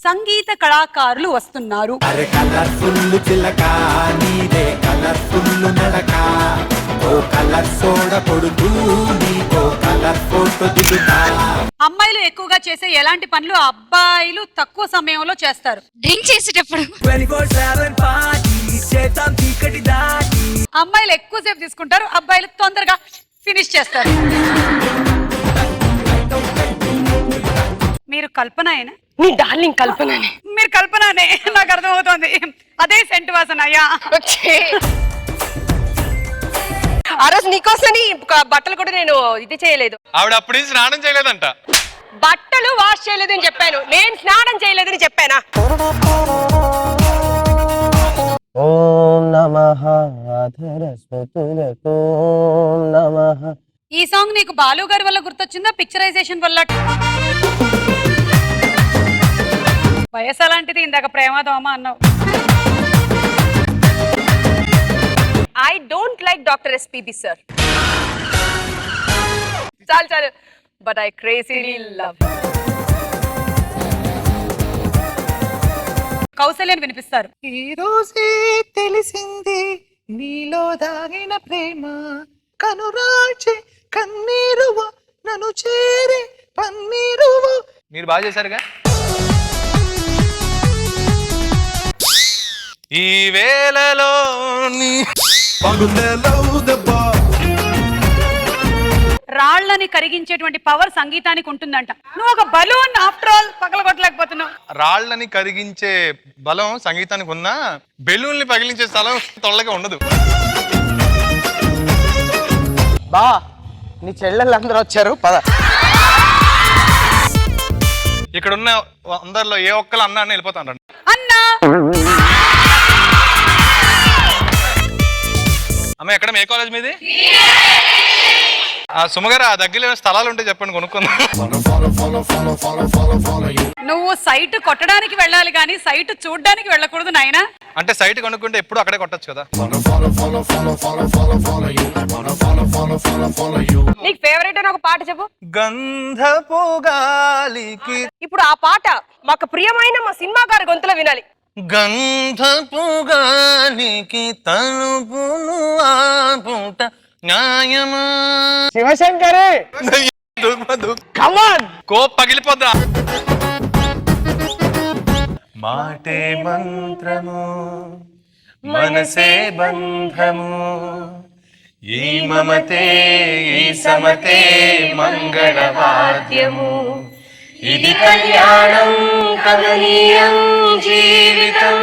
సంగీత కళాకారులు వస్తున్నారు. అరే కలర్ఫుల్ చిలక నీదే కలర్ఫుల్ నడక ఓ కలర్ సోడ కొడుతూ నీకో కలర్ ఫోటో దిగుతా. అమ్మాయిలు ఎక్కువగా చేసే ఎలాంటి పనులు అబ్బాయిలు తక్కువ సమయంలో చేస్తారు? డ్రింక్ చేసేటప్పుడు. అమ్మాయిలు ఎక్కువసేపు తీసుకుంటారు, అబ్బాయిలు తొందరగా ఫినిష్ చేస్తారు. మీరు కల్పన నీ డార్లింగ్ కల్పననే. మీరు కల్పననే నాకు అర్థమవుతోంది. అదే సెంటు వాసన. అయ్యా ఆ రోజు నీకోసని బట్టలు కూడా నేను ఇది చేయలేదు. ఆవిడ అప్పుడు స్నానం చేయలేదంట. బట్టలు వాష్ చేయలేదు అని చెప్పాను, నేను స్నానం చేయలేదని చెప్పానా? ఓం నమః అధరస్మతులకు ఓం నమః. ఈ సాంగ్ నీకు బాలు గారి వల్ల గుర్తొచ్చిందా, పిక్చరైజేషన్ వల్ల? వయసు అలాంటిది, ఇందాక ప్రేమదోమ అన్నావు. I don't like doctor SPB sir. చాలు చాలు. But I crazily love. కౌసల్యని వినిపిస్తారు. ఈ రోజే తెలిసింది నీలో దాగిన ప్రేమ, కనురాచే కన్నీరువ నన్ను చేరే పన్నీరువ. మీరు బాగా చేశారుగా. ఈ వేళలో రాళ్లని కరిగించేటువంటి పవర్ సంగీతానికి ఉంటుందంట. నువ్వు ఒక బలూన్ ఆఫ్టర్ ఆల్ పగలగొట్టలేకపోతున్నావు. రాళ్లని కరిగించే బలం సంగీతానికి ఉన్నా బెలూన్ని పగిలించే స్థలం తొల్లగా ఉండదు. బా నీ చెల్లెళ్ళందరూ వచ్చారు, పద. ఇక్కడ ఉన్న అందరిలో ఏ ఒక్కరు అన్నా అని వెళ్ళిపోతాను. అన్నా అమ్మ ఎక్కడ, ఏ కాలేజ్ మీది? ఆ సుమగారు ఆ దగ్గర స్థలాలు ఉంటే చెప్పండి, కొనుక్కుందాం. నువ్వు సైట్ కొట్టడానికి వెళ్ళాలి కానీ సైట్ చూడడానికి వెళ్ళకూడదు నాయనా. అంటే సైట్ కొనుక్కుంటే ఎప్పుడు అక్కడే కొట్టచ్చు కదా. నీకు ఫేవరెట్ అని ఒక పాట చెప్పు. గంధపు గాలికి. ఇప్పుడు ఆ పాట మాకు ప్రియమైన మా సినిమా గారి గొంతులో వినాలి. గంధపు గాలికి తలుపును ఆపుట న్యాయమా. శివశంకరే కమాన్, కో పగిలిపోద్దా. మాటే మంత్రము మనసే బంధము, ఈ మమతే ఈ సమతే మంగళవాద్యము, ఇది కళ్యాణం కమనీయం జీవితం.